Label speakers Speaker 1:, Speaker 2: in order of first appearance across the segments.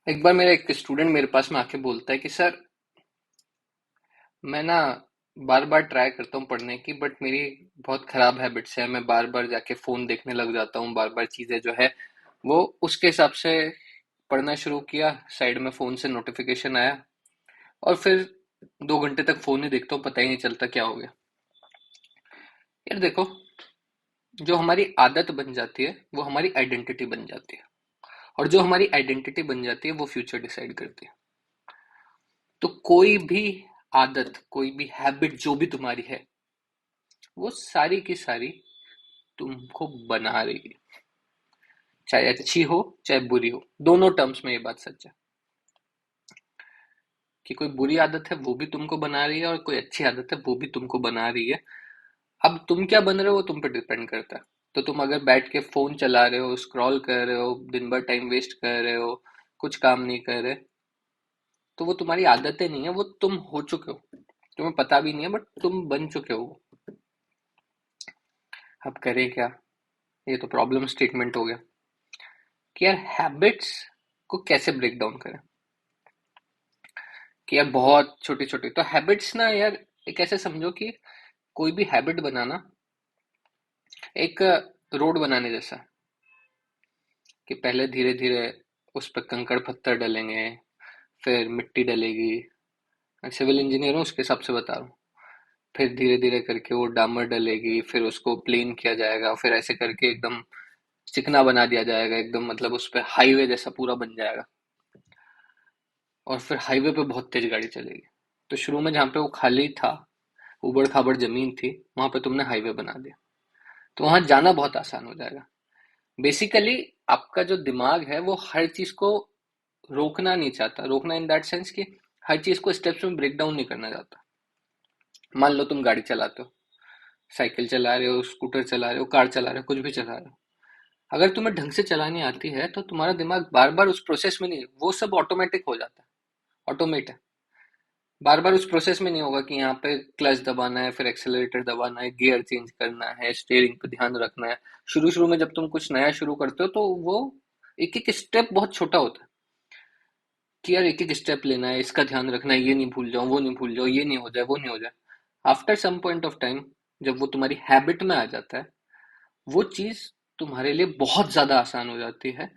Speaker 1: एक बार मेरा एक स्टूडेंट मेरे पास में आके बोलता है कि सर, मैं ना बार बार ट्राई करता हूँ पढ़ने की, बट मेरी बहुत खराब हैबिट्स है। मैं बार बार जाके फोन देखने लग जाता हूँ, बार बार चीजें जो है वो उसके हिसाब से पढ़ना शुरू किया। साइड में फोन से नोटिफिकेशन आया और फिर 2 घंटे तक फोन ही देखता हूँ, पता ही नहीं चलता क्या हो गया। यार देखो, जो हमारी आदत बन जाती है वो हमारी आइडेंटिटी बन जाती है, और जो हमारी आइडेंटिटी बन जाती है वो फ्यूचर डिसाइड करती है। तो कोई भी आदत, कोई भी हैबिट जो भी तुम्हारी है, वो सारी की सारी तुमको बना रही है। चाहे अच्छी हो चाहे बुरी हो, दोनों टर्म्स में ये बात सच है कि कोई बुरी आदत है वो भी तुमको बना रही है और कोई अच्छी आदत है वो भी तुमको बना रही है। अब तुम क्या बन रहे हो वो तुम पे डिपेंड करता है। तो तुम अगर बैठ के फोन चला रहे हो, स्क्रॉल कर रहे हो, दिन भर टाइम वेस्ट कर रहे हो, कुछ काम नहीं कर रहे, तो वो तुम्हारी आदतें नहीं है, वो तुम हो चुके हो। तुम्हें पता भी नहीं है बट तुम बन चुके हो। अब करें क्या? ये तो प्रॉब्लम स्टेटमेंट हो गया कि यार हैबिट्स को कैसे ब्रेक डाउन करें। कि यार बहुत छोटी छोटी तो हैबिट्स ना यार, एक ऐसे समझो कि कोई भी हैबिट बनाना एक रोड बनाने जैसा है। कि पहले धीरे धीरे उस पर कंकड़ पत्थर डलेंगे, फिर मिट्टी डलेगी। मैं सिविल इंजीनियर हूँ, उसके हिसाब से बता रहा हूँ। फिर धीरे धीरे करके वो डामर डलेगी, फिर उसको प्लेन किया जाएगा, फिर ऐसे करके एकदम चिकना बना दिया जाएगा, एकदम मतलब उस पर हाईवे जैसा पूरा बन जाएगा। और फिर हाईवे पे बहुत तेज गाड़ी चलेगी। तो शुरू में जहाँ पे वो खाली था, उबड़ खाबड़ जमीन थी, वहां पे तुमने हाईवे बना दिया, तो वहां जाना बहुत आसान हो जाएगा। बेसिकली आपका जो दिमाग है वो हर चीज को रोकना नहीं चाहता। रोकना इन दैट सेंस कि हर चीज को स्टेप्स में ब्रेक डाउन नहीं करना चाहता। मान लो तुम गाड़ी चलाते हो, साइकिल चला रहे हो, स्कूटर चला रहे हो, कार चला रहे हो, कुछ भी चला रहे हो। अगर तुम्हें ढंग से चलानी आती है तो तुम्हारा दिमाग बार बार उस प्रोसेस में नहीं, वो सब ऑटोमेटिक हो जाता है। ऑटोमेट है। बार बार उस प्रोसेस में नहीं होगा कि यहाँ पे क्लच दबाना है, फिर एक्सेलरेटर दबाना है, गियर चेंज करना है, स्टीयरिंग पे ध्यान रखना है। शुरू शुरू में जब तुम कुछ नया शुरू करते हो तो वो एक एक स्टेप बहुत छोटा होता है। कि यार एक एक स्टेप लेना है, इसका ध्यान रखना है, ये नहीं भूल जाओ, वो नहीं भूल जाओ, ये नहीं हो जाए, वो नहीं हो जाए। After some point of time, जब वो तुम्हारी हैबिट में आ जाता है, वो चीज तुम्हारे लिए बहुत ज्यादा आसान हो जाती है।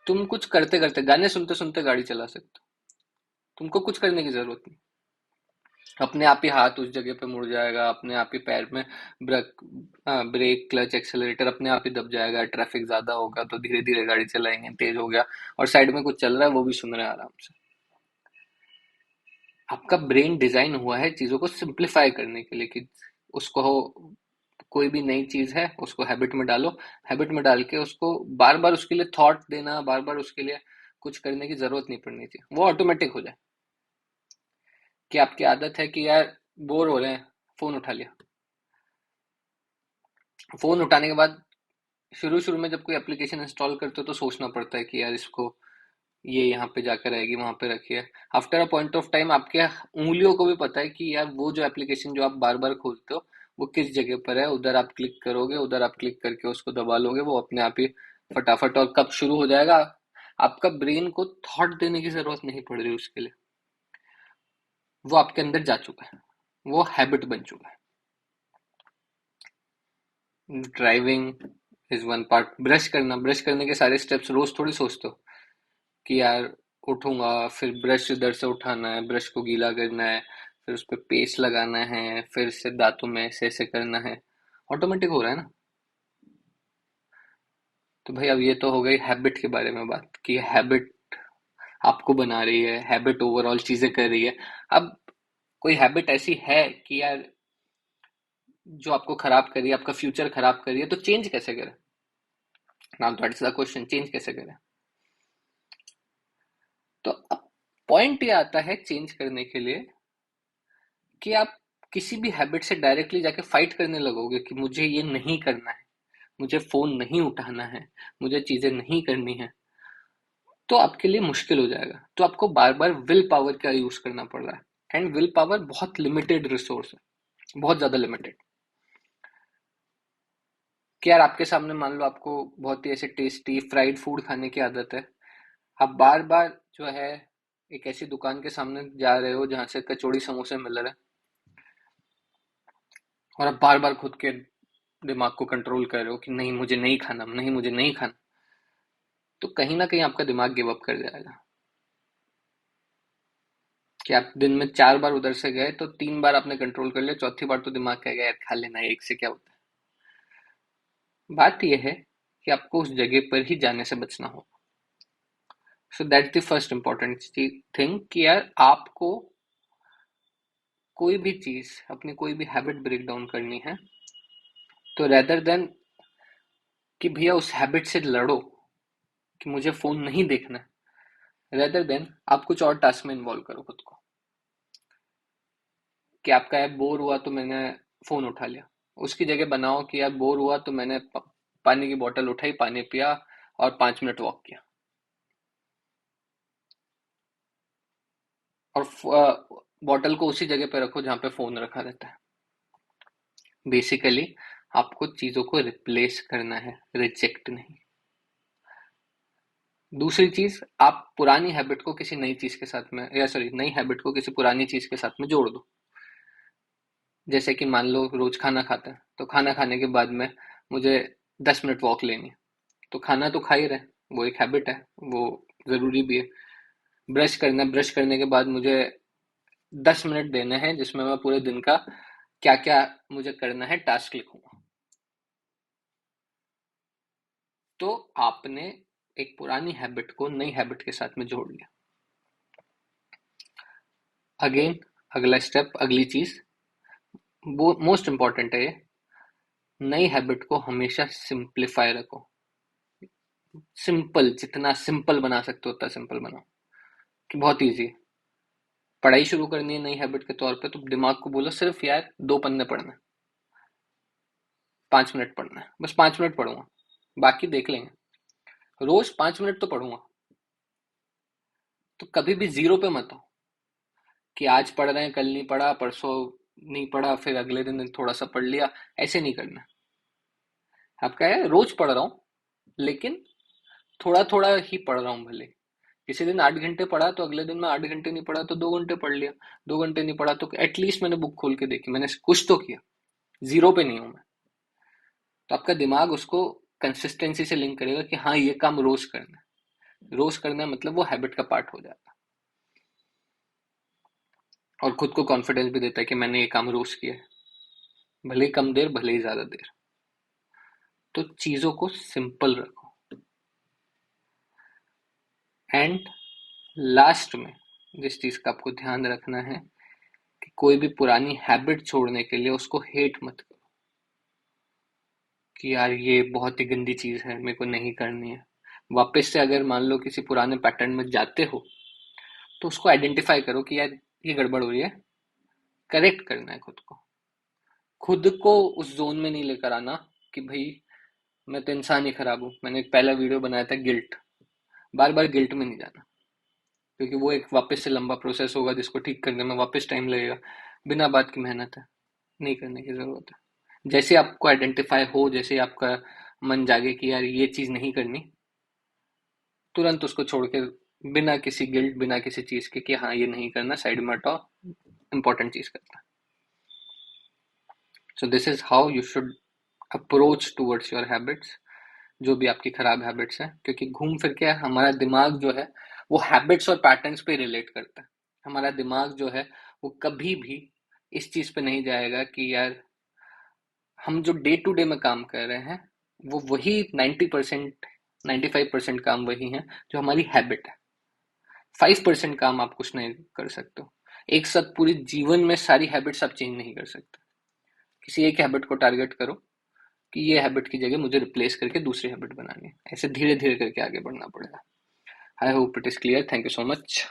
Speaker 1: तुम कुछ करते करते, गाने सुनते सुनते गाड़ी चला सकते हो। तुमको कुछ करने की जरूरत नहीं। अपने आप ही हाथ उस जगह पे मुड़ जाएगा, अपने आप ही पैर में ब्रेक, ब्रेक, क्लच, एक्सेलरेटर अपने आप ही दब जाएगा। ट्रैफिक ज्यादा होगा तो धीरे धीरे गाड़ी चलाएंगे, तेज हो गया और साइड में कुछ चल रहा है वो भी सुन रहे हैं आराम से। आपका ब्रेन डिजाइन हुआ है चीजों को सिंप्लीफाई करने के लिए कि उसको कोई भी नई चीज है उसको हैबिट में डालो। हैबिट में डाल के उसको बार बार उसके लिए थॉट देना, बार बार उसके लिए कुछ करने की जरूरत नहीं पड़नी चाहिए, वो ऑटोमेटिक हो जाए। कि आपकी आदत है कि यार बोर हो रहे हैं, फोन उठा लिया। फोन उठाने के बाद शुरू शुरू में जब कोई एप्लीकेशन इंस्टॉल करते हो तो सोचना पड़ता है कि यार इसको, ये यहाँ पे जाकर रहेगी, वहां पे रखिए। After a point of time आपके उंगलियों को भी पता है कि यार वो जो एप्लीकेशन जो आप बार बार खोलते हो वो किस जगह पर है, उधर आप क्लिक करोगे, उधर आप क्लिक करके उसको दबा लोगे, वो अपने आप ही फटाफट। और कब शुरू हो जाएगा, आपका ब्रेन को थॉट देने की जरूरत नहीं पड़ रही उसके लिए, वो आपके अंदर जा चुका है, वो हैबिट बन चुका है। Driving is one part. Brush करना, ब्रश करने के सारे स्टेप्स रोज थोड़ी सोचते हो कि यार उठूंगा, फिर ब्रश इधर से उठाना है, ब्रश को गीला करना है, फिर उस पर पेस्ट लगाना है, फिर से दांतों में ऐसे ऐसे करना है। ऑटोमेटिक हो रहा है ना। तो भाई अब ये तो हो गई हैबिट के बारे में बात, कि हैबिट आपको बना रही है, हैबिट ओवरऑल चीजें कर रही है। अब कोई हैबिट ऐसी है कि यार जो आपको खराब कर रही है, आपका फ्यूचर खराब कर रही है, तो चेंज कैसे करें? Now that's the question, change कैसे करें? तो अब पॉइंट ये आता है चेंज करने के लिए कि आप किसी भी हैबिट से डायरेक्टली जाके फाइट करने लगोगे कि मुझे ये नहीं करना है, मुझे फोन नहीं उठाना है, मुझे चीजें नहीं करनी है, तो आपके लिए मुश्किल हो जाएगा। तो आपको बार बार विल पावर का यूज करना पड़ रहा है, एंड विल पावर बहुत लिमिटेड रिसोर्स है, बहुत ज्यादा लिमिटेड। कि यार आपके सामने मान लो आपको बहुत ही ऐसे टेस्टी फ्राइड फूड खाने की आदत है, आप बार बार जो है एक ऐसी दुकान के सामने जा रहे हो जहां से कचौड़ी समोसे मिल रहे हैं, और आप बार बार खुद के दिमाग को कंट्रोल कर रहे हो कि नहीं मुझे नहीं खाना, नहीं मुझे नहीं खाना, तो कहीं ना कहीं आपका दिमाग गिव अप कर जाएगा। कि आप दिन में 4 बार उधर से गए तो 3 बार आपने कंट्रोल कर लिया, चौथी बार तो दिमाग कहेगा यार खा लेना, एक से क्या होता है। बात यह है कि आपको उस जगह पर ही जाने से बचना हो। So that's the first important thing कि यार आपको कोई भी चीज, अपनी कोई भी हैबिट ब्रेक डाउन करनी है, तो रेदर देन कि भैया उस हैबिट से लड़ो कि मुझे फोन नहीं देखना है, रेदर देन आप कुछ और टास्क में इन्वॉल्व करो खुद को। कि आपका ऐप बोर हुआ तो मैंने फोन उठा लिया, उसकी जगह बनाओ कि यार बोर हुआ तो मैंने पानी की बोतल उठाई, पानी पिया और 5 मिनट वॉक किया। और बॉटल को उसी जगह पे रखो जहां पे फोन रखा रहता है। बेसिकली आपको चीजों को रिप्लेस करना है, रिजेक्ट नहीं। दूसरी चीज, आप पुरानी हैबिट को किसी नई चीज के साथ में, या सॉरी नई हैबिट को किसी पुरानी चीज के साथ में जोड़ दो। जैसे कि मान लो रोज खाना खाते हैं, तो खाना खाने के बाद में मुझे 10 मिनट वॉक लेनी है, तो खाना तो खा ही रहे, वो एक हैबिट है, वो जरूरी भी है। ब्रश करना, ब्रश करने के बाद मुझे 10 मिनट देने हैं जिसमें मैं पूरे दिन का क्या क्या मुझे करना है टास्क लिखूंगा। तो आपने एक पुरानी हैबिट को नई हैबिट के साथ में जोड़ लिया। अगेन अगला स्टेप, अगली चीज, वो मोस्ट इंपॉर्टेंट है ये, नई हैबिट को हमेशा सिंप्लीफाई रखो। सिंपल, जितना सिंपल बना सकते हो उतना सिंपल बनाओ। कि बहुत इजी, पढ़ाई शुरू करनी है नई हैबिट के तौर पे, तो दिमाग को बोलो सिर्फ यार 2 पन्ने पढ़ना है, 5 मिनट पढ़ना है, बस 5 मिनट पढ़ूंगा, बाकी देख लेंगे। रोज 5 मिनट तो पढ़ूंगा। तो कभी भी जीरो पे मत हो कि आज पढ़ रहे हैं, कल नहीं पढ़ा, परसों नहीं पढ़ा, फिर अगले दिन थोड़ा सा पढ़ लिया। ऐसे नहीं करना। आपका है रोज पढ़ रहा हूँ, लेकिन थोड़ा थोड़ा ही पढ़ रहा हूँ। भले किसी दिन 8 घंटे पढ़ा तो अगले दिन मैं 8 घंटे नहीं पढ़ा तो 2 घंटे पढ़ लिया, 2 घंटे नहीं पढ़ा तो एटलीस्ट मैंने बुक खोल के देखी, मैंने कुछ तो किया, जीरो पे नहीं हूं मैं। तो आपका दिमाग उसको कंसिस्टेंसी से लिंक करेगा कि हाँ ये काम रोज करना है, रोज करना है, मतलब वो हैबिट का पार्ट हो जाता है। और खुद को कॉन्फिडेंस भी देता है कि मैंने ये काम रोज किया है, भले ही कम देर भले ही ज्यादा देर। तो चीजों को सिंपल रखो। एंड लास्ट में जिस चीज का आपको ध्यान रखना है कि कोई भी पुरानी हैबिट छोड़ने के लिए उसको हेट मत करो कि यार ये बहुत ही गंदी चीज है, मेरे को नहीं करनी है। वापस से अगर मान लो किसी पुराने पैटर्न में जाते हो, तो उसको आइडेंटिफाई करो कि यार ये गड़बड़ हो रही है, करेक्ट करना है खुद को। खुद को उस जोन में नहीं लेकर आना कि भाई मैं तो इंसान ही खराब हूँ। मैंने एक पहला वीडियो बनाया था गिल्ट, बार बार गिल्ट में नहीं जाना, क्योंकि वो एक वापस से लंबा प्रोसेस होगा जिसको ठीक करने में वापस टाइम लगेगा, बिना बात की मेहनत है, नहीं करने की जरूरत है। जैसे आपको आइडेंटिफाई हो, जैसे आपका मन जागे कि यार ये चीज नहीं करनी, तुरंत उसको छोड़ के, बिना किसी गिल्ट, बिना किसी चीज के कि हाँ ये नहीं करना, साइड में हटाओ, इंपॉर्टेंट चीज करना। So this is how you should approach towards your habits, जो भी आपकी खराब हैबिट्स हैं। क्योंकि घूम फिर के हमारा दिमाग जो है वो हैबिट्स और पैटर्न्स पे रिलेट करता है। हमारा दिमाग जो है वो कभी भी इस चीज पे नहीं जाएगा कि यार हम जो डे टू डे में काम कर रहे हैं वो वही 90%, 95% काम वही है जो हमारी हैबिट है। 5% काम आप कुछ नहीं कर सकते हो। एक साथ पूरी जीवन में सारी हैबिट्स आप चेंज नहीं कर सकते। किसी एक हैबिट को टारगेट करो कि ये हैबिट की जगह मुझे रिप्लेस करके दूसरी हैबिट बनानी है। ऐसे धीरे धीरे करके आगे बढ़ना पड़ेगा। I hope it is clear. Thank you so much.